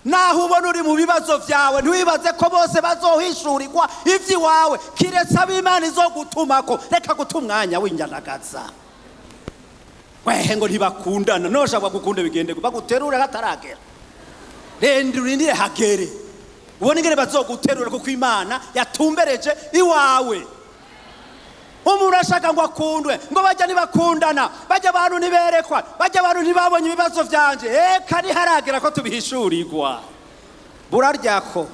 naho ubona uri mu bibazo vyawe ntiwibaze ko bose bazohishurirwa ivy'iwawe kiretse ab'Imana izogutumako. Reka guta umwanya w'injanagaza. Wehe ngo ntibakundana, noshaka gukunda bigende baguterura hataragera. Urindire hagere ubone ingene bazoguterura kuko Imana yatumbereje iwawe. Umuntu ashaka ngo akundwe ngo bajya ntibakundana, bajya abantu ntiberekwa, bajya abantu ntibabonye ibibazo vyanje. Eka ntiharagera ko tubihishurirwa. Buraryako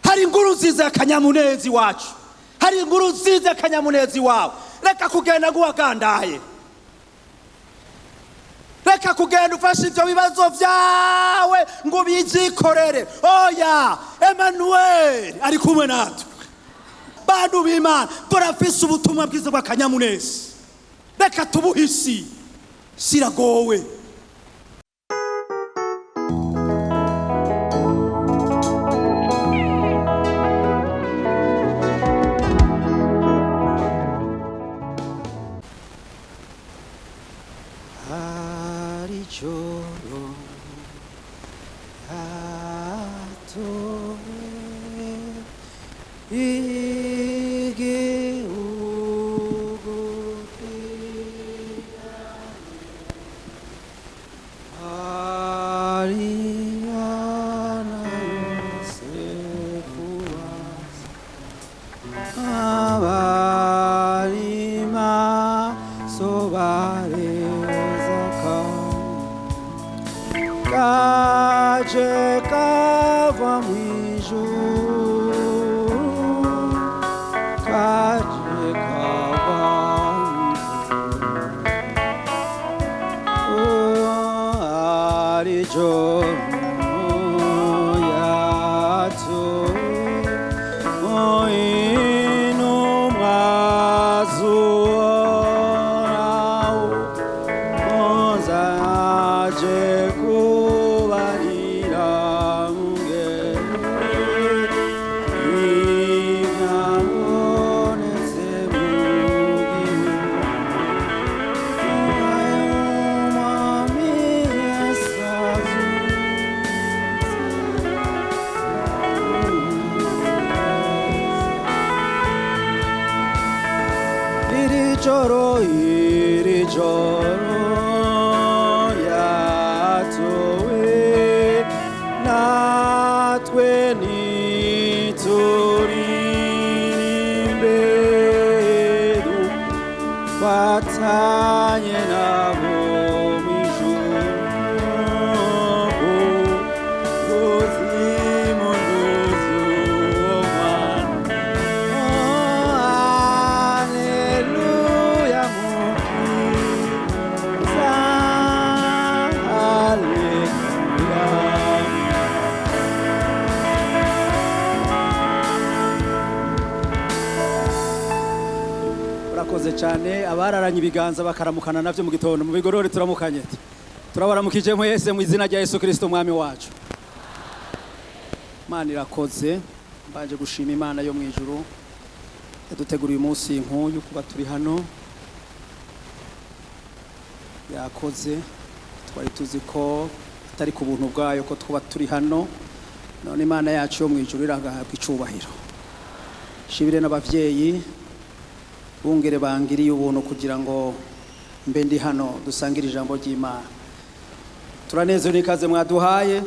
hari inkuru nziza y'akanyamunezi wacu, hari inkuru nziza y'akanyamunezi wawe. Reka kugenda guwagandaye, reka kugenda ufashe ivyo bibazo vyawe ngo bizikorere. Oya, Emmanuel ari kumwe natwe. Bantu b'Imana turafise ubutumwa bwiza bw'akanyamunezi. Reka tubuhisi siragowe. cyane abararanye ibiganza bakaramukana navyo mu gitondo mu bigorore turamukanye turabaramukije mwese mu izina rya Yesu Kristo mwami wacu. Imana irakoze, mbanje gushima Imana yo mwijuru yaduteguriye umunsi nk'uyu kuba turi hano. Yakoze, twari tuzi ko atari ku buntu bwayo ko twaba turi hano, none Imana yacu yo mwijuru iragahabwa icubahiro. Shibire n'abavyeyi bungere bangiriye ubuntu kugira ngo mbe ndi hano dusangire ijambo ry'Imana. Turanezerewe n'ikaze mwaduhaye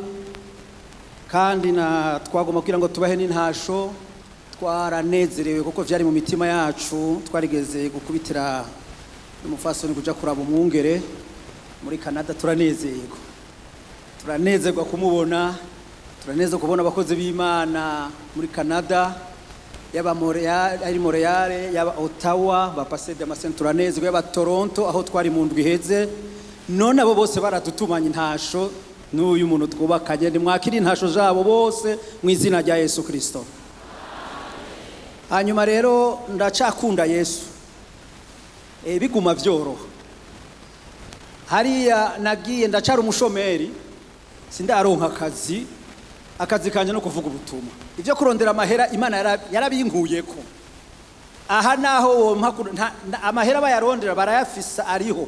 kandi na twagomba kugira ngo tubahe n'intasho. Twaranezerewe kuko vyari mu mitima yacu, twarigeze gukubitira n'umufasoni kuja kuraba umwungere muri Canada. Turanezerwa kumubona, turanezerwa kubona abakozi b'Imana muri Canada, yaba Montreal, ari Montreal, yaba Ottawa, ba Pasteur Damascene, turanezerwa yaba Toronto aho twari mu ndwi heze. None abo bose baradutumanya intasho n'uyu muntu twubakanye. Mwakira intasho zabo bose mu izina rya Yesu Kristo. Hanyuma rero ndacakunda Yesu, biguma vyoroha. Hariya nagiye ndacara umushomeri, sindaronka akazi kanje no kuvuga ubutumwa. Ivyo kurondera amahera Imana yarabinkuyeko. Aha naho amahera bayarondera barayafisa ariho.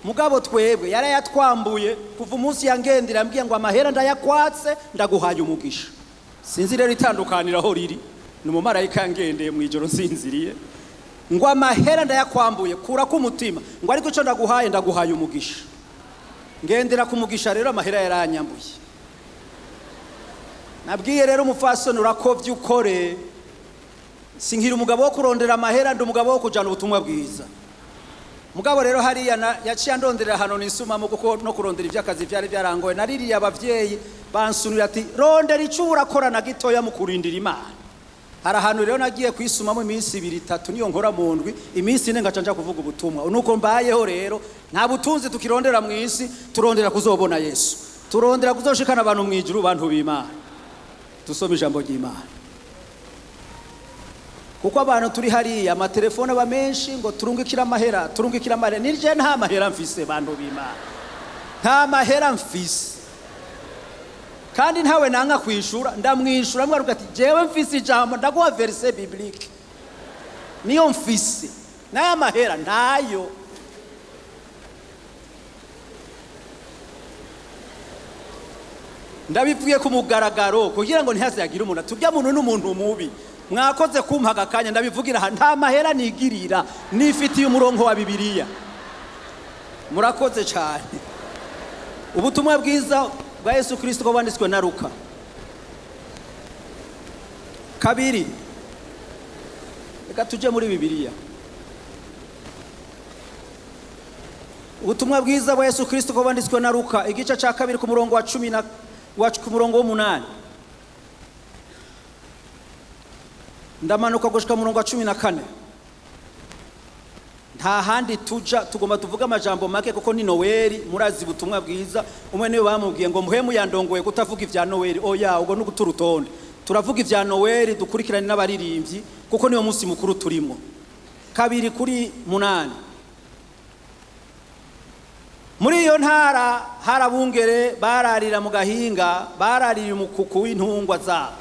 mugabo twebwe yarayatwambuye kuva umunsi yangendera ambwiye ngo amahera ndayakwatse ndaguhaye umugisha. Sinzi rero itandukanira aho riri, ni umumarayika yangendeye mu ijoro nsinziriye ngo amahera ndayakwambuye kura ku mutima ngo ariko ico ndaguhaye umugisha. Ngendera ku mugisha rero amahera yaranyambuye. Nabwiye rero umufasoni urakovye ukore, sinkira umugabo wo kurondera amahera, ndi umugabo wo kujana ubutumwa bwiza. Mugabo rero hariya yaciye andonderera hano nisuma mu kuko no kurondera ivy'akazi vyari byarangoye. Naririye abavyeyi bansunira ati rondera ico urakorana gitoya mu kurindira Imana. Hari ahantu rero nagiye kwisumamo iminsi 2-3 niyo nkora mu ndwi, iminsi 4 ngaca nja kuvuga ubutumwa. Nuko mbayeho rero nta butunzi tukirondera mu isi, turondera kuzobona Yesu, turondera kuzoshikana abantu mu ijuru, bantu b'Imana. Dusome ijambo ry'Imana kuko abantu turi hariya amatelefone aba menshi ngo turungikira amahera. Nije nta mahera mfise, bantu b'Imana, nta mahera mfise, kandi ntawe nanga kwishura. Ndamwishura mwaruka ati jewe mfise ijambo ndaguha verse biblique niyo mfise, naya mahera ntayo. Ndabivuye ku mugaragaro kugira ngo ntihazagira umuntu tujya muntu n'umuntu mubi. Mwakoze kumpaga kanya ndabivugira nta mahera nigirira, nifitiye umurongo wa Bibiliya. Murakoze cyane. Ubutumwa bwiza bwa Yesu Kristo ko banditswe na Luka 2. Reka tuje muri Bibiliya. Ubutumwa bwiza bwa Yesu Kristo ko banditswe na Luka igice ca 2 ku murongo wa 10 ku murongo wa 8. Ndamanuka gushika murongo wa 14. Nta handi tuja tugomba tuvuga amajambo make kuko ni Noeli. Murazi butumwa bwiza umwe niwe bamubwiye ngo muhemu yandongoye kutavuga ivya Noeli. Oya, ubwo nugutura urutonde, turavuga ivya Noeli dukurikirane n'abaririmbyi kuko niyo munsi mukuru turimo. 2:8. Muri iyo ntara harabungere bararira mu gahinga, bararira umukuku w'intungwa zabo.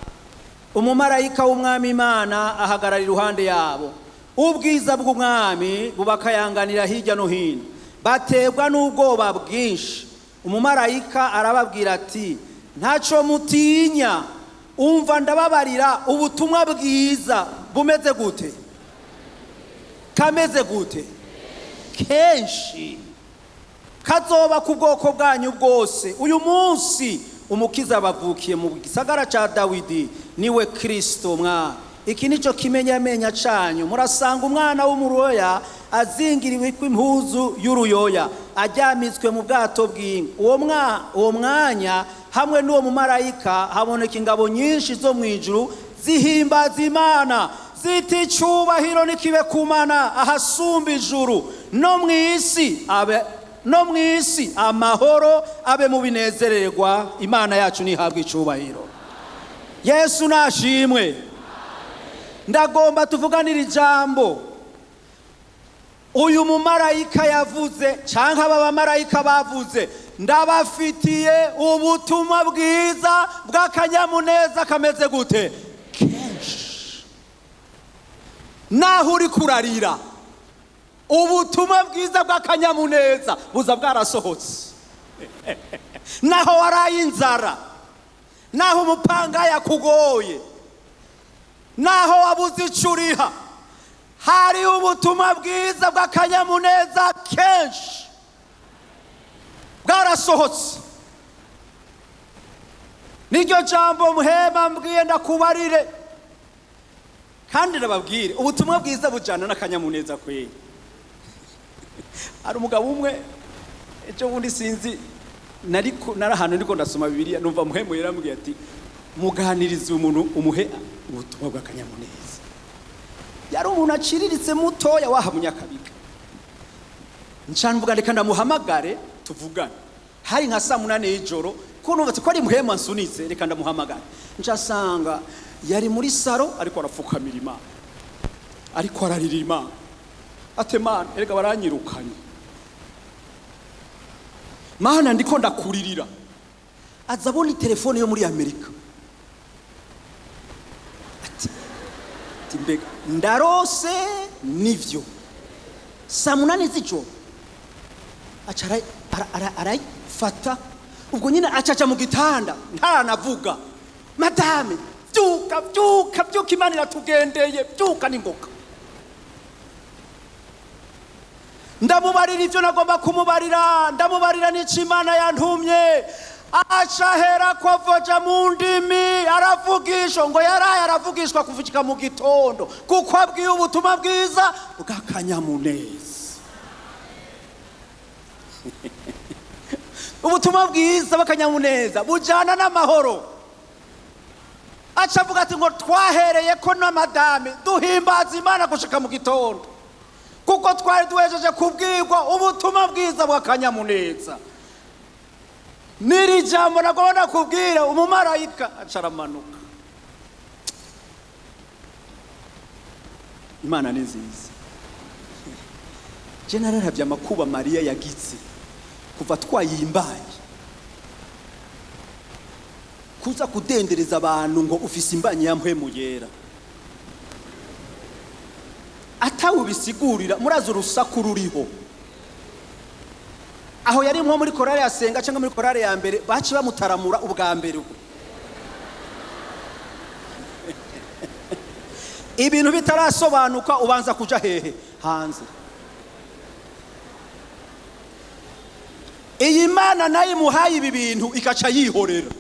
Umumarayika w'umwami Imana ahagarara iruhande yabo, ubwiza bw'umwami bubakayanganira hirya no hino, baterwa n'ubwoba bwinshi. Umumarayika arababwira ati ntaco mutinya, umva ndababarira ubutumwa bwiza bumeze gute, kameze gute, kenshi kazoba ku bwoko bwanyu bwose. Uyu munsi umukiza bavukiye mu gisagara ca Dawidi, niwe Kristo mwa. Iki nico kimenyamenya canyu, murasanga umwana w'umuroya azingiriwe kw'impuzu y'uruyoya, ajyamitswe mu bwato bw'inka. Uwo mwanya hamwe n'uwo mumarayika haboneka ingabo nyinshi zo mu ijuru zihimbaza Imana ziti cyubahiro nikibe kumana ahasumba ijuru, no mwisi amahoro abe mu binezererwa. Imana yacu nihabwa icubahiro. Yesu nashimwe. Ndagomba tuvuganira ijambo uyu mumarayika yavuze canke aba bamarayika bavuze. Ndabafitiye ubutumwa bwiza bw'akanyamuneza kameze gute, kenshi. Naho uri kurarira, ubutumwa bwiza bw'akanyamuneza buza bwarasohotse. Naho waraye inzara, naho umupanga yakugoye, naho wabuze icuriha, hari ubutumwa bwiza bw'akanyamuneza kenshi bwarasohotse. Niryo jambo muhema mbwiye ndakubarire kandi ndababwire ubutumwa bwiza bujana n'akanyamuneza kweli. Ari umugabo umwe ejo bundi sinzi narahano ndiko ndasoma Bibiliya, numva muhemu yarambwiye ati muganirize umuntu umuhe ubutumwa bw'akanyamuneza. Yari umuntu aciriritse mutoya waha Munyakabiga. Ncamvuga reka ndamuhamagare tuvugane. Hari nka 8 y'ijoro kunumva ko ari muhemu ansunitse, reka ndamuhamagare. Ncasanga yari muri saro ariko arapfukamira Imana, ariko ararira Imana. Ate Mana, erega baranyirukanye Mana, ndiko ndakuririra. Azabona telefone yo muri Amerika. Ati mbega ndarose nivyo 8 z'ijoro. acara arayifata ubwo nyine acaca mu gitanda ntaranavuga madame byuka Imana iratugendeye byuka n'ingoga ndamubarira ivyo nagomba kumubarira ndamubarira n'iki Imana yantumye acahera ko avoja mu ndimi aravugisha ngo yaraye aravugishwa kuvugika mu gitondo kuko abwiye ubutumwa bwiza bw'akanyamuneza ubutumwa bwiza bw'akanyamuneza bujana n'amahoro acavuga ati ngo twahereye ko na madame duhimbaza Imana gushika mu gitondo kuko twari duhejeje kubwirwa ubutumwa bwiza bw'akanyamuneza niri jambo nagomba kubwira umumarayika acaramanuka Imana ni nziza je nararavye amakuba Mariya yagize kuva twayimbaye kuza kudendereza abantu ngo ufise imbanyi ya mpwemu yera atawe bisigurira murazo urusaku ruriho aho yari nko muri korale yasenga cyangwa muri korale ya mbere baci bamutaramura ubwa mbere ibintu bitarasobanuka ubanza kuja hehe hanze iyi Mana nayo muhaye ibi bintu ikaca yihorera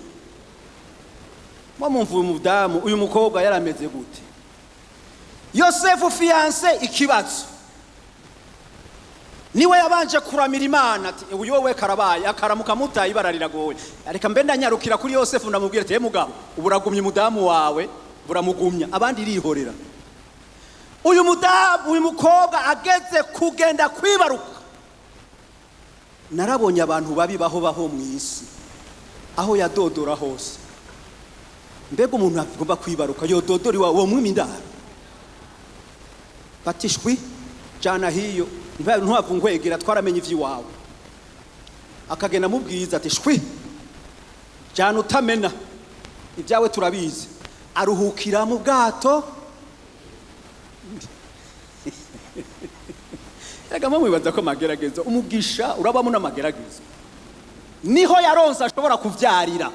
mwamumvuye umudamu uyu mukobwa yarameze gute Yosefu fiance ikibazo niwe yabanje kuramira Imana ati uyu wowe karabaye akaramuka mutaye barariragoye areka mbe ndanyarukira kuri Yosefu ndamubwira ati mugabo uburagumye umudamu wawe buramugumya abandi irihorera uyu mudamu uyu mukobwa ageze kugenda kwibaruka narabonye abantu babi baho mu isi aho yadodora hose mbega umuntu agomba kwibaruka yododori wawe mwimindara batishwi jana hiyo ntuhavu ngwegera twaramenye ivy'iwawe akagenda mubwiza ati shwi jana utamena ibyawe turabizi aruhukira mu bwato Ega mwibaza ko mageragezo umugisha urabamo n'amageragezo niho yaronse ashobora kuvyarira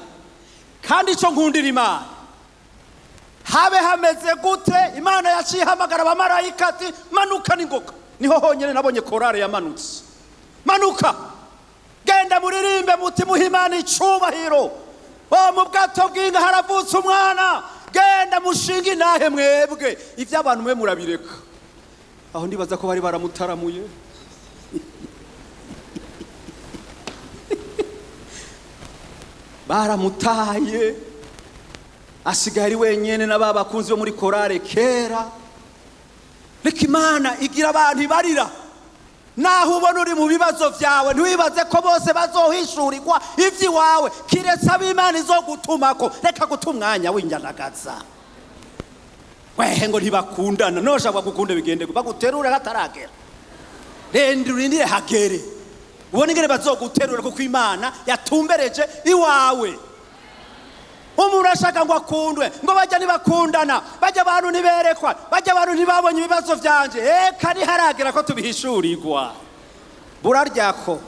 kandi ico nkundira Imana habe hameze gute Imana yaciye hamagara abamarayika ati manuka n'ingoga niho honyene nabonye korale yamanutse manuka genda muririmbe muti muha Imana icubahiro mu bwato bw'inka haravutse umwana genda mushinga inahe mwebwe ivy'abantu mwe murabireka aho ndibaza ko bari baramutaramuye baramutaye asigari wenyene n'ababakunzi bo muri korale kera reka Imana igira abantu ibarira naho ubona uri mu bibazo vyawe ntiwibaze ko bose bazohishurirwa ivy'iwawe kiretse ab'Imana izogutumako reka guta umwanya w'injanagaza wehe ngo ntibakundana noshaka gukunda bigende baguterura hataragera rende urindire hagere ubone ingene bazoguterura kuko Imana yatumbereje iwawe umuntu ashaka ngo akundwe ngo bajya ntibakundana bajya abantu ntiberekwa bajya abantu ntibabonye ibibazo vyanje eka ntiharagera ko tubihishurirwa buraryako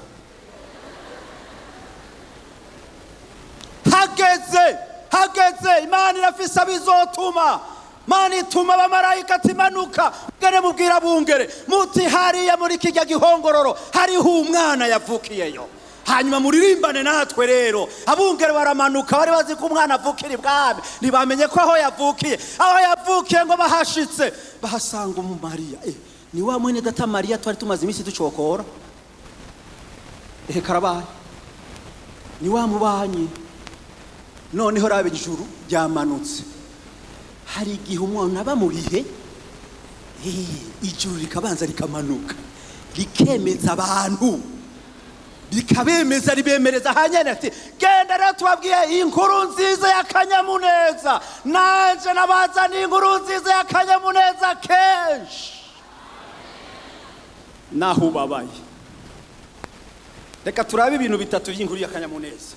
hageze Imana irafise abizotuma Mana ituma abamarayika ati manuka gane mubwira bungere muti hariya muri kijya gihongororo hariho umwana yavukiyeyo hanyuma muririmbane natwe rero abungere baramanuka bari bazi ko umwana avukira ibwami ntibamenye ko aho yavukiye ngo bahashitse bahasanga Mariya ni wa mwene data Mariya twari tumaze iminsi ducokora karabaye ni wa mubanyi noneho rabe ijuru ryamanutse hari igihe umuntu aba mu bihe ijuru rikabanza rikamanuka rikemeza abantu rikabemeza ribemereza hanyene ati genda rero tubabwiye inkuru nziza y'akanyamuneza nanje nabazaniye inkuru nziza y'akanyamuneza kenshi naho ubabaye reka turabe ibintu bitatu by'inkuru y'akanyamuneza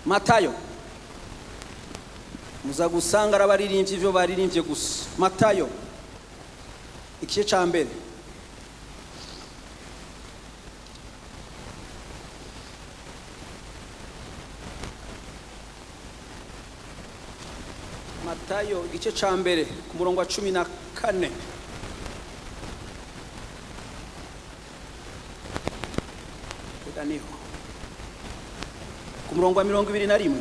Matayo muza gusanga arabaririmbye ivyo baririmbye gusa Matayo ikice ca mbere Matayo igice ca mbere ku murongo wa 14. Niho ku murongo wa 21.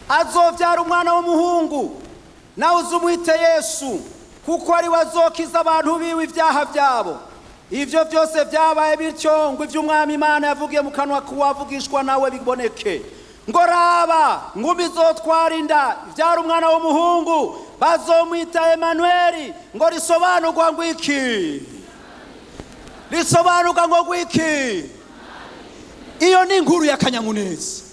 Azovyara umwana w'umuhungu nawe uzumwite Yesu, kuko ari wazokiza abantu biwe ivyaha vyabo. Ivyo byose vyabaye bityo ngo ivy'umwami Imana yavugiye mu kanwa kuwavugishwa nawe biboneke. Ngo raba ngumi zotwara inda ivyara umwana w'umuhungu, bazomwita Emanueli, ngo risobanurwa ngo iki? Risobanurwa ngo iki? Iyo ni inkuru ya kanyamuneza.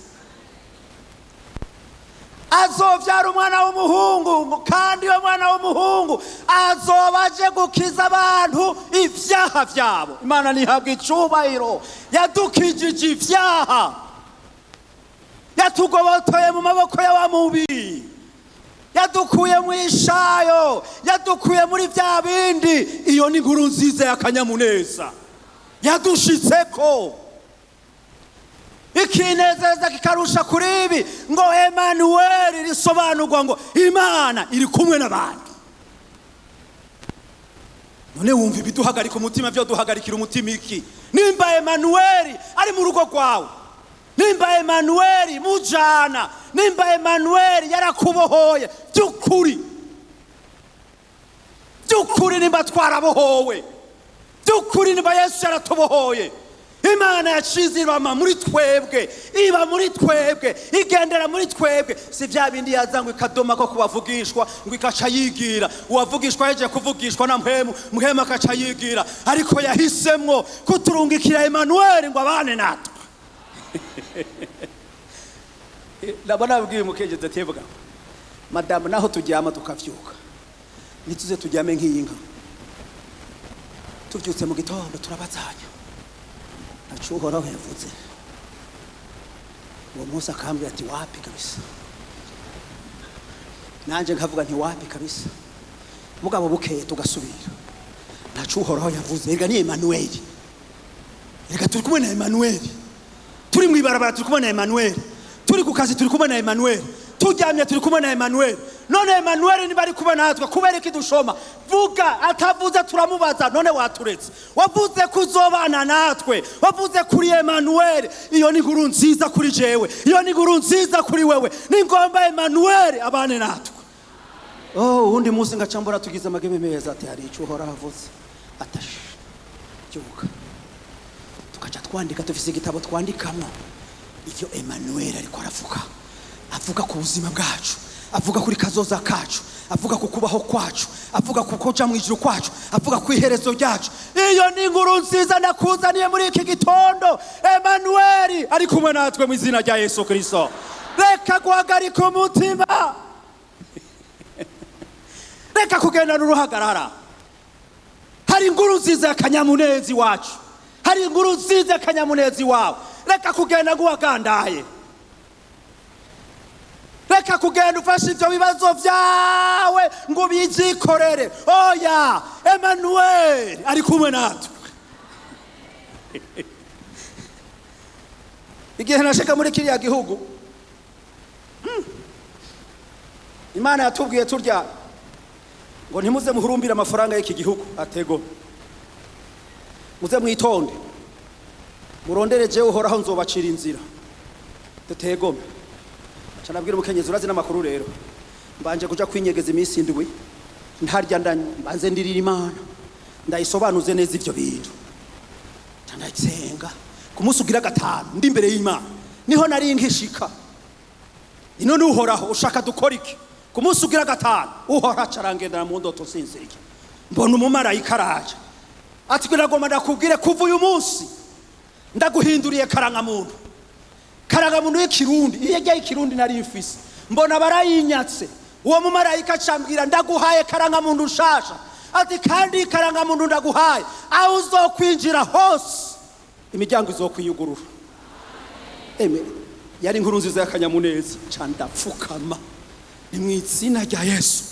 Azovyara umwana w'umuhungu, kandi uwo mwana w'umuhungu azobaje gukiza abantu ivyaha vyabo. Imana nihabwa icubahiro. Yadukijije ivyaha, yatugobotoye mu maboko y'abamubi, yadukuye mu ishayo, yadukuye muri vya bindi. Iyo ni inkuru nziza ya kanyamuneza yadushitseko. Ikinezeza kikarusha kuri ibi ngo Emanueli risobanurwa ngo Imana iri kumwe n'abandi. None wumva ibiduhagarika umutima byo duhagarikira umutima iki? Nimba Emanueli ari mu rugo rwawe, nimba Emanueli mujana, nimba Emanueli yarakubohoye by'ukuri, by'ukuri nimba twarabohowe, by'ukuri nimba Yesu yaratubohoye, Imana yacize ibama muri twebwe, iba muri twebwe, igendera muri twebwe. Si vya bindi yazangwa ikadoma ko kubavugishwa ngo ikaca yigira, uwavugishwa yeje kuvugishwa na mpemu akaca yigira, ariko yahisemwo kuturungikira Emanueli ngo abane natwe. Ndabona abwiye mukeje datevuga, madamu naho tujyama tukavyuka, nituze tujyame nk'iyinka, tuvyutse mu gitondo turabazanya acuhoraho yavuze. Uwo munsi akambwira ati wapi kabisa, nanje nkavuga nti wapi kabisa. Mugabo bukeye tugasubira, nacuhoraho yavuze. Ega ni Emanueli, ega turi kumwe na Emanueli, turi mu ibarabara turi kumwe na Emanueli, turi ku kazi turi kumwe na Emanueli, turyamye turi kumwe na Emanueli. None Emanueli ni bari kuba natwe kubera iki dushoma? Vuga, atavuze turamubaza none waturetse, wavuze kuzobana natwe, wavuze kuri Emanueli. Iyo ni inkuru nziza kuri jewe, iyo ni inkuru nziza kuri wewe. Ni ngomba Emanueli abane natwe. Undi munsi ngacambura tugize amageme meza ati hari ico uhora havuze. Atash cyuka tukaca twandika, tufise igitabo twandikamo ivyo Emanueli ariko aravuga. Avuga ku buzima bwacu, avuga kuri kazoza kacu, avuga ku kubaho kwacu, avuga ku koja mu ijuru kwacu, avuga ku iherezo ryacu. Iyo ni inkuru nziza nakuzaniye muri iki gitondo. Emanueli ari kumwe natwe mu izina rya Yesu Kristo. Reka guhagarika umutima, reka kugenda n'uruhagarara. Hari inkuru nziza ya kanyamunezi wacu, hari inkuru nziza ya kanyamunezi wawe. Reka kugenda guhagandaye, reka kugenda ufashe ivyo bibazo vyawe ngo bizikorere. Oya, Emanueli ari kumwe natwe. Igihe nashika muri kiriya gihugu, Imana yatubwiye turya ngo ntimuze muhurumbira amafaranga y'iki gihugu. Atego, muze mwitonde, murondere jewe uhoraho nzobacira inzira. Tutegome canabwira umukenyezi urazi n'amakuru rero, mbanje kuja kwinyegeza iminsi indwi ntarya mbanze ndirira Imana, ndayisobanuze neza ivyo bintu, ndayitsenga. Ku munsi ugira gatanu ndi imbere y'Imana niho nari nkishika. Ino ni uhoraho, ushaka dukora iki? Ku munsi ugira gatanu uhoraho acarangendera mu ndoto sinzirike, mbona umumarayika araje ati biragomba ndakubwire kuva uyu munsi ndaguhinduriye karangamuntu. Karangamuntu y'ikirundi, iyo yajya ikirundi nari mfise mbona barayinyatse. Uwo mumarayika acambwira ndaguhaye karangamuntu nshasha, ati kandi karangamuntu ndaguhaye aho uzokwinjira hose imiryango izokwiyugurura. Yari inkuru nziza ya kanyamuneza. Candapfukama, ni mu izina rya Yesu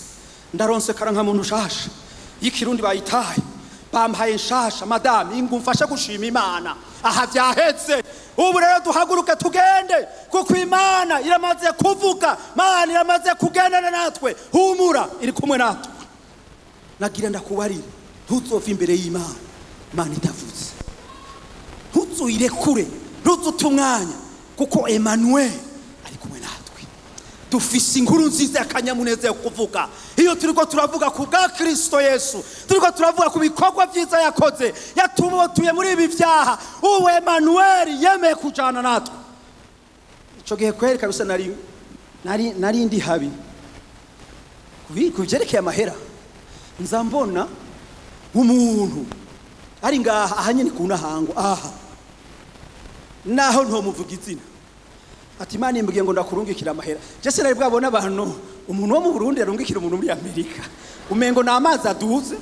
ndaronse karangamuntu nshasha y'ikirundi bayitaye. bampaye nshasha madame ingumfasha gushima Imana aha byahetse ubu rero duhaguruke tugende kuko Imana iramaze kuvuga Imana iramaze kugendana natwe humura iri kumwe natwe nagira ndakubarira ntuzova imbere y'Imana Imana itavuze ntuzuyirekure ntuzutumwanya kuko Emmanuel ari kumwe natwe dufise inkuru nziza y'akanyamuneza yo kuvuga iyo turiko turavuga ku bwa Kristo Yesu turiko turavuga ku bikorwa byiza yakoze yatubotuye muri ibi vyaha ubu Emmanuel yemeye kujana natwe ico gihe kweri kabisa nari ndi habi kuvyerekeye amahera nza mbona umuntu ari ngaha ahanyene kuna hango aha naho ntomuvuga izina ati Imana imbwiye ngo ndakurungikira amahera je se nari bwabona abantu umuntu wo mu Burundi yarungikira umuntu muri Amerika umengo na amazi aduze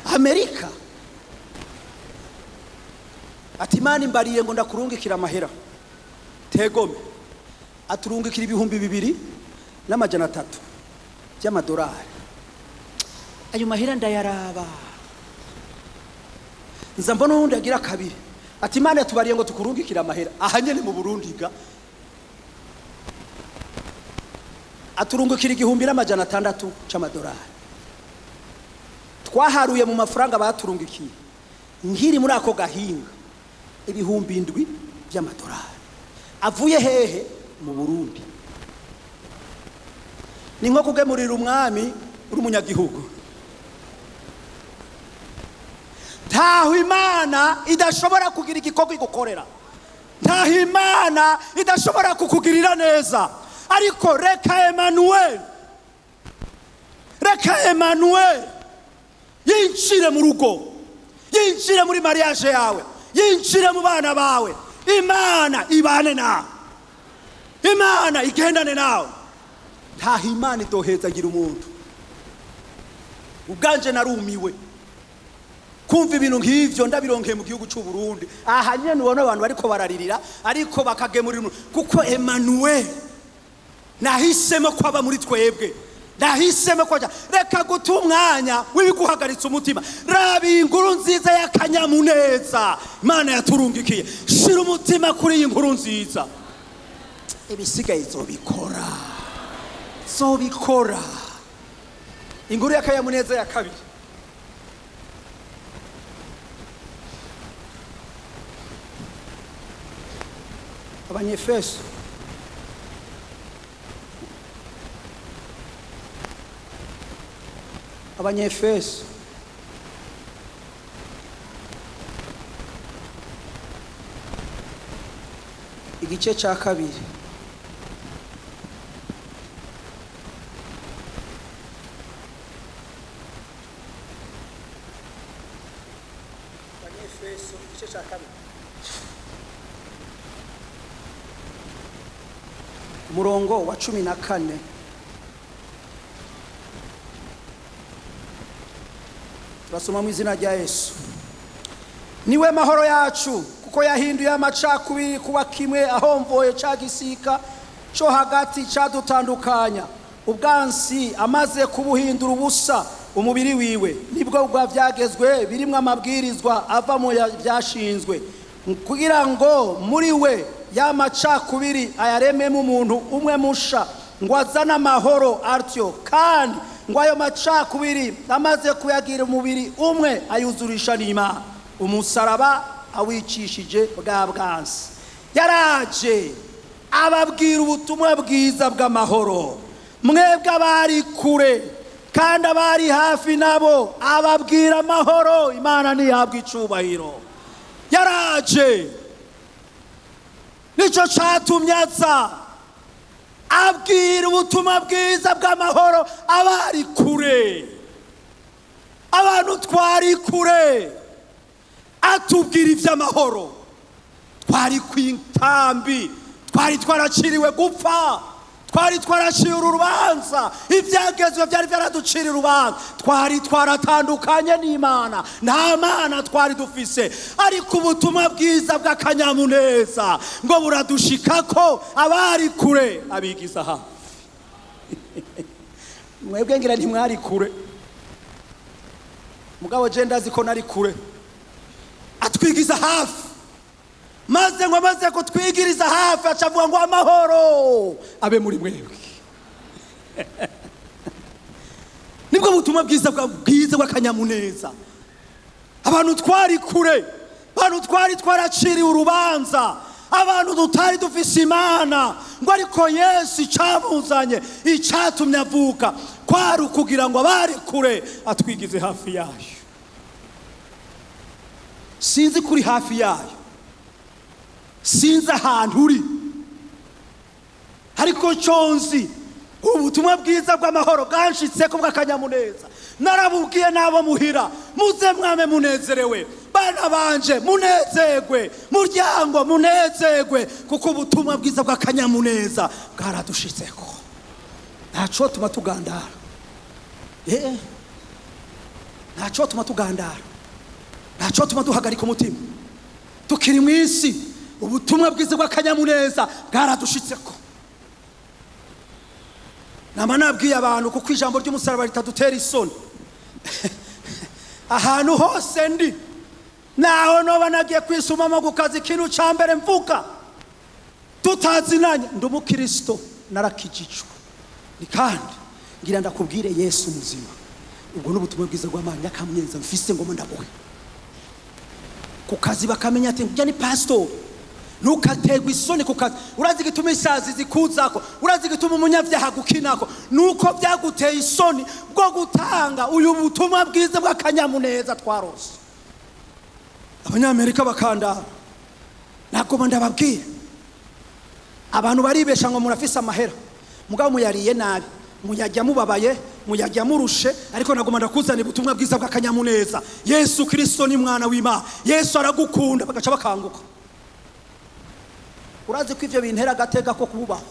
Amerika ati Imana imbariye ngo ndakurungikira amahera tegome aturungikira 2,200 y'amadolari ayo mahera ndayaraba nza mbona undi agira kabiri ati Imana yatubariye ngo tukurungikira amahera ahanyene mu Burundi ga aturungikira 1,600 c'amadolari twaharuye mu mafaranga baturungikiye ngiri muri ako gahinga 7,000 y'amadolari avuye hehe mu Burundi ni nko kugemurira umwami uri umunyagihugu ntaho Imana idashobora kugira igikorwa igukorera ntaho Imana idashobora kukugirira neza ariko reka Emmanuel yinjire mu rugo yinjire muri mariage yawe yinjire mu bana bawe Imana ibane nawe Imana igendane nawe ntaho Imana idohezagira umuntu ubwanje narumiwe kumva ibintu nk'ivyo ndabironkeye mu gihugu cy'u Burundi aha nyene ubona abantu bariko bararirira ariko bakagemurira kuko Emmanuel nahisemo kwaba muri twebwe nahisemo kwaja reka gutumwanya wibiguhagaritse umutima rabi inkuru nziza y'akanyamuneza Imana yaturungikiye shira umutima kuri iyi nkuru nziza ibisigaye zobikora inkuru y'akanyamuneza ya kabiri Abanyefeso igice cya kabiri Abanyefeso igice cya kabiri umurongo wa 14 turasoma mu izina rya Yesu niwe mahoro yacu kuko yahinduye amacakubiri kuba kimwe ahomvoye ca gisika cyo hagati cadutandukanya ubwansi amaze kubuhindura ubusa umubiri wiwe nibwo bwa vyagezwe birimwe amabwirizwa ava mu byashinzwe kugira ngo muri we y'amacakubiri ayarememo umuntu umwe musha ngo azana amahoro atyo kandi ngo ayo macakubiri amaze kuyagira umubiri umwe ayuzurisha n'Imana umusaraba awicishije bwa bwansi yaraje ababwira ubutumwa bwiza bw'amahoro mwebwe abari kure kandi abari hafi nabo ababwira amahoro Imana nihabwa icubahiro yaraje nico catumye aza abwira ubutumwa bwiza bw'amahoro abari kure abantu twari kure atubwira ivy'amahoro twari kwintambi twari twaraciriwe gupfa twari twaracira urubanza ivyagezwe byari byaraducira urubanza twari twaratandukanye n'Imana nta Mana twari dufise ariko ubutumwa bwiza bw'akanyamuneza ngo buradushikako abari kure abigiza hafi mwebwe ngira ntimwari kure mugabo je ndazi ko nari kure atwigiza hafi maze ngo amaze kutwigiriza hafi acavuga ngo amahoro abe muri mwebwe nibwo butumwa bwiza bw'akanyamuneza abantu twari kure abantu twari twaraciriwe urubanza abantu tutari dufise Imana ngo ariko Yesu icamuzanye icatumye avuka kwari kugira ngo abari kure atwigize hafi yayo. Sinzi kuri hafi yayo, sinzi ahantu uri, ariko conzi ubutumwa bwiza bw'amahoro bwanshitseko bw'akanyamuneza. Narabubwiye nabo muhira, muze mwame munezerewe, bana banje munezerwe, muryango munezerwe, kuko ubutumwa bwiza bw'akanyamuneza bwaradushitseko. Ntaco tuma tugandara, ntaco tuma tugandara, ntaco tuma duhagarika umutima. Tukiri mwisi, ubutumwa bwiza bw'akanyamuneza bwaradushitseko. Nama nabwiye abantu kuko ijambo ry'umusaraba ritadutera isoni. Ahantu hose ndi, naho noba nagiye kwisumamo gukaza ikintu ca mbere mvuga tutazinanye, ndi umukristo narakijijwe. Ni kandi ngira ndakubwire Yesu muzima. Ubwo n'ubutumwa bwiza bw'Imana yakamyenza mfise ngo ndabuhe. Kukazi bakamenya ati njya ni pastor. Nukategwa isoni kukazi. Urazi gituma isazi zikuzako, urazi gituma umunyavyaha gukinako, nuko byaguteye isoni bwo gutanga uyu butumwa bwiza bw'akanyamuneza twarose. Abanyamerika bakandara, nagoma ndababwiye, abantu baribesha ngo murafise amahera, mugabo muyariye nabi, muyajya mubabaye, muyajya murushe, ariko nagoma ndakuzana ubutumwa bwiza bw'akanyamuneza. Yesu Kristo ni mwana w'Imana, Yesu aragukunda, bagaca bakanguka. Urazi ko ivyo bintera gateka ko kubaho.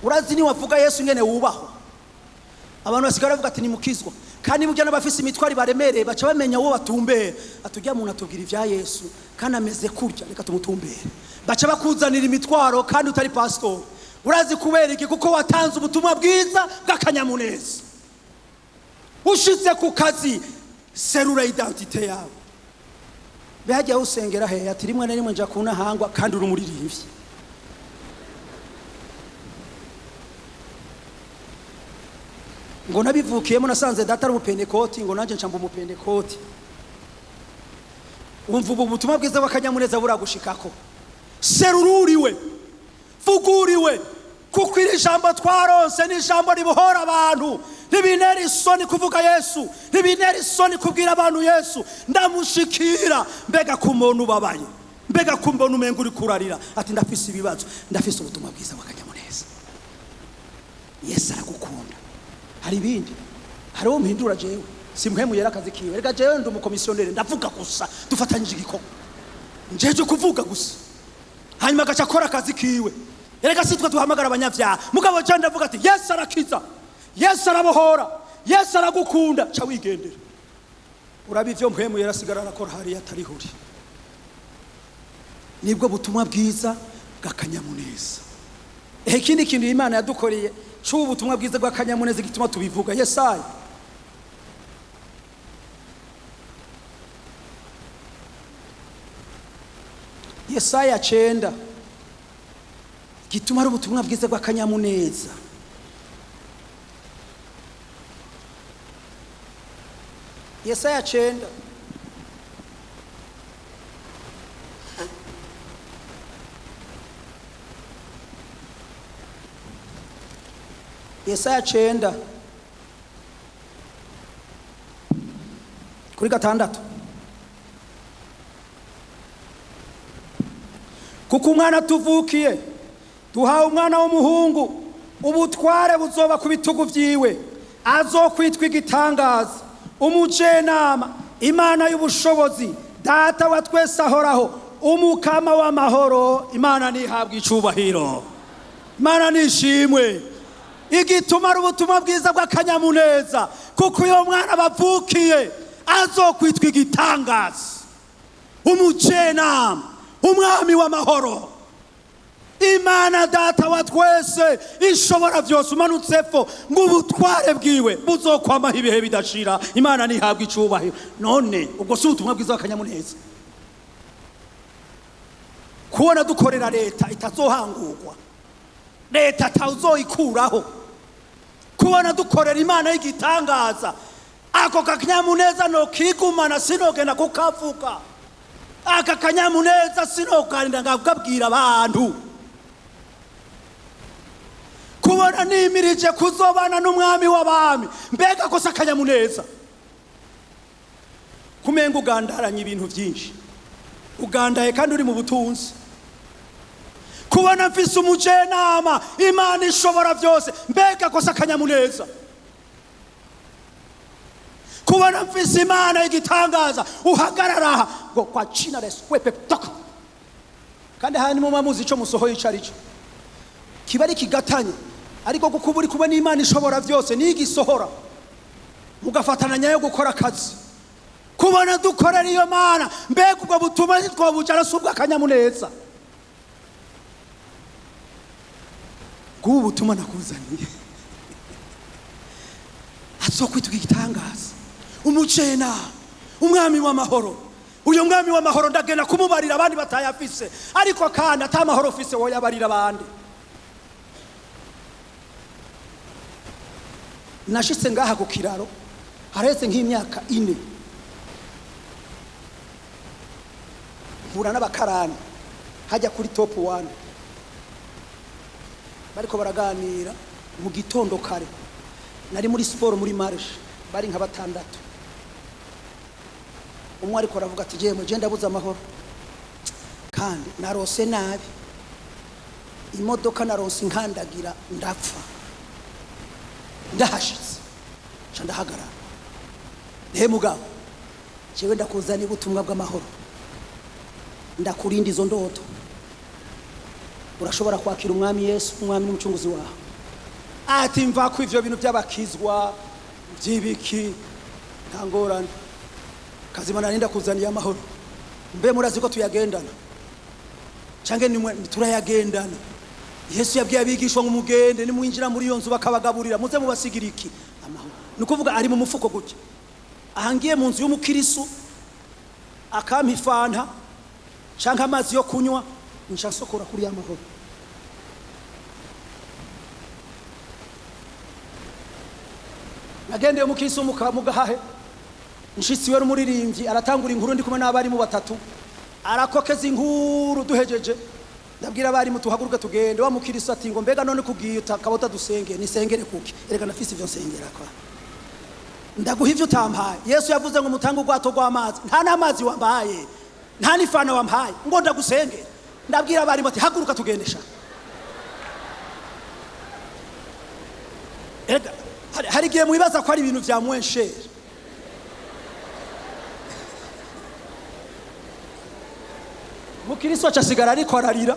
Urazi ni wavuga Yesu ngene wubaho, abantu basigara bavuga ati ni mukizwa, kandi mujya n'abafise imitwari baremereye baca bamenya wo batumbera. Atujya umuntu atubwira ivya Yesu kandi ameze kurya, reka tumutumbere. Baca bakuzanira imitwaro kandi utari pastor. Urazi kubera iki? Kuko watanze ubutumwa bwiza bw'akanyamuneza. Ushitse ku kazi, serura identite yawe. Behajya usengera he ati rimwe na rimwe nja kuna hangwa kandi uri umuririmbyi. Ngo nabivukiyemo nasanze data ari umupentekoti, ngo nanje ncamba umupentekoti. Umva ubutumwa bwiza bw'akanyamuneza buragushikako. Serururiwe, fuguriwe, kuko iri jambo twaronse ni jambo ribohora abantu. Ntibinera isoni kuvuga Yesu, ntibinera isoni kubwira abantu Yesu. Ndamushikira mbega ku muntu ubabaye, mbega ku mbona umenga uri kurarira ati ndafise ibibazo, ndafise ubutumwa bwiza bw'akanyamuneza. Yesu aragukunda. Hari ibindi, hari uwo mpindura jewe, simwemuyera akazi kiwe. Rega jewe ndi umukomisiyoneri, ndavuga gusa, dufatanyije igikoko, njeje kuvuga gusa, hanyuma agaca akora akazi kiwe. Rega sitwe duhamagara abanyavyaha, mugabo je ndavuga ati Yesu arakiza, Yesu arabohora, Yesu aragukunda, ca wigendera. Urabi ivyo mpwemuyera asigara arakora hariya atari huri. Nibwo butumwa bwiza bw'akanyamuneza. Ikindi kintu Imana yadukoreye c'ubu butumwa bwiza bw'akanyamuneza gituma tubivuga. Yesaya Yesaya 9 gituma ari ubutumwa bwiza bw'akanyamuneza. Yesaya 9 Yesaya 9 kuri 6. Kuko umwana tuvukiye, duhawe umwana w'umuhungu, ubutware buzoba ku bitugu vyiwe, azokwitwa igitangaza, umujenama, Imana y'ubushobozi, data wa twese ahoraho, umukama w'amahoro. Imana nihabwa icubahiro, Imana nishimwe. Igituma ari ubutumwa bwiza bw'akanyamuneza, kuko uyo mwana bavukiye azokwitwa igitangaza, umujenama, umwami w'amahoro. imana data wa twese ishobora byose umanutsepfo ngo ubutware bwiwe buzokwamaho ibihe bidashira. Imana ntihabwa icubahiro. None ubwo si ubutumwa bwiza w'akanyamuneza kubona dukorera leta itazohangurwa, leta atazoyikuraho, kubona dukorera imana y'igitangaza. Ako kanyamuneza no kigumana sinogenda kukavuga, aka kanyamuneza sinoganira ngabwira abantu. Kubona nimirije kuzobana n'umwami w'abami, mbega ko sakanyamuneza. Kumenga ugandaranye ibintu byinshi, ugandaye kandi uri mu butunzi. Kubona mfise umujenama, imana ishobora byose, mbega ko sakanyamuneza. Kubona mfise imana y'igitangaza, uhagarara ngo kwa china reswepe toka. Kandi hani mu mamuzi ico musohoye icarico kibari kigatanye, ariko kuko buri kubona imana ishobora byose nigisohora mugafatana nyayo gukora akazi. Kubona dukorera iyo mana, mbega ubwo butuma twobujara subwa kanyamuneza. Kubu butuma nakuzaniye azokwitwa igitangaza, umucena, umwami w'amahoro. Uyo mwami w'amahoro ndagenda kumubarira abandi batayafise, ariko kandi atamahoro ufise wo yabarira abandi. Nashitse ngaha ku kiraro haretse nk'imyaka 4, mpura n'abakarani hajya kuri top 1 bariko baraganira mu gitondo kare. Nari muri sport muri marche, bari nka 6. Umwe ariko aravuga ati je ndabuza amahoro kandi narose nabi, imodoka narose nkandagira ndapfa, ndahashitse ndahagarara. Mugabo jewe ndakuzana ubutumwa bw'amahoro, ndakurinda izo ndoto. Urashobora kwakira umwami Yesu, umwami n'umucunguzi wawe. Ati mva ku ivyo bintu by'abakizwa by'ibiki ntangorane, kazimana ninda kuzaniye amahoro. Mbe murazi ko tuyagendana cange nimwe turayagendana. Yesu yabwiye abigishwa ngo mugende nimwinjira muri iyo nzu bakabagaburira muze mubasigira iki amahoro. Nukuvuga ari mu mufuko gutya, ahangiye mu nzu y'umukirisu akampifanta canke amazi yo kunywa, nshasokora kuri amahoro. Nagendeye umukirisu mugahahe, nshitsi we n'umuririmbyi aratangura inkuru ndi kumwe n'abari mu 3, arakokeza inkuru duhejeje. Ndabwira abari mu tuhaguruke tugende. Wa mukirisu ati ngo mbega none kugiye utakabota dusenge, nisengere kuki? Erega nafise ivyo nsengera kwa. Ndaguha ivyo utampaye. Yesu yavuze ngo mutange ubwato rw'amazi, nta n'amazi wambaye, nta n'ifana wambaye, ngo ndagusenge. Ndabwira abari bati haguruka tugendesha. Erega hari gihe mwibaza ko ari ibintu vya mwensheri. Mukiriso acasigara ariko ararira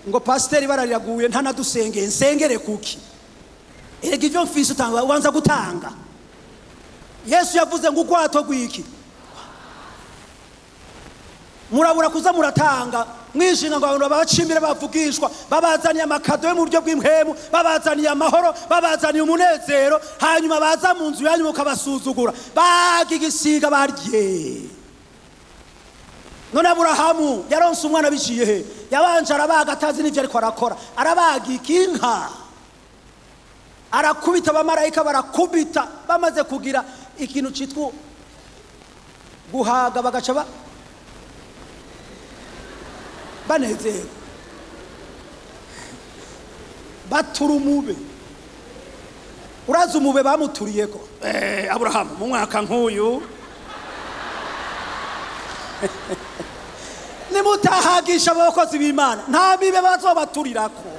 ngo pasiteri barariraguye nta nadusengeye, nsengere kuki? Erega ivyo mfise utanga ubanza gutanga. Yesu yavuze ngo ugwato gwiki murabura kuza muratanga, mwishinga ngo abantu babacimbire bavugishwa, babazaniye amakado yo mu buryo bw'impemu, babazaniye amahoro, babazaniye umunezero, hanyuma baza mu nzu yanyu mukabasuzugura, bagigisiga barye. None Aburahamu yaronse umwana biciye he? Yabanje arabaga atazi n'ivyo ariko arakora, arabaga ikinka, arakubita abamarayika barakubita, bamaze kugira ikintu citwa guhaga bagaca banezero batura umube. Urazi umube bamuturiyeko Aburahamu mu mwaka nk'uyu nimutahagisha abakozi b'Imana nta bibe bazobaturirako.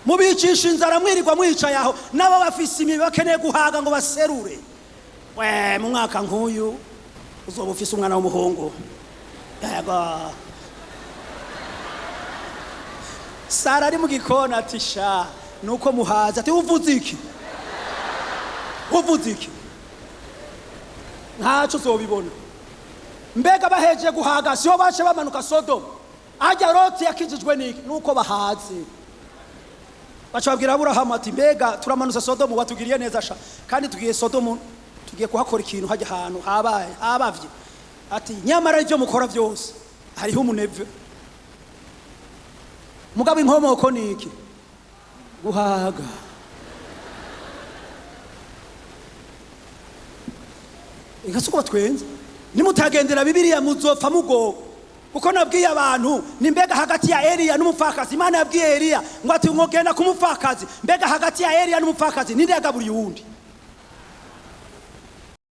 Mubicisha inzara mwirirwa mwicaye aho, nabo bafise imibe bakeneye guhaga ngo baserure. Mu mwaka nk'uyu uzoba ufise umwana w'umuhungu. Yego Sara ari mu gikona ati sha nuko muhaza ati uvuze iki? Uvuze iki? Ntaco uzobibona. Mbega baheje guhaga siyo bace bamanuka Sodoma. ajya Loti yakijijwe niki nuko bahaze baca babwira Aburahamu ati mbega turamanuza Sodomu watugiriye neza sha kandi tugiye Sodomu tugiye kuhakora ikintu hajya ahantu habavye ati nyamara ibyo mukora byose hariho umuneve mugabo inkomoko niki guhaga igasuko twenze nimutagendera Bibiliya muzopfa mugogo kuko nabwiye abantu ni mbega hagati ya Eliya n'umupfakazi Imana yabwiye Eliya ngo ati ngogenda kumupfakazi mbega hagati ya Eliya n'umupfakazi ninde yagaburiye uwundi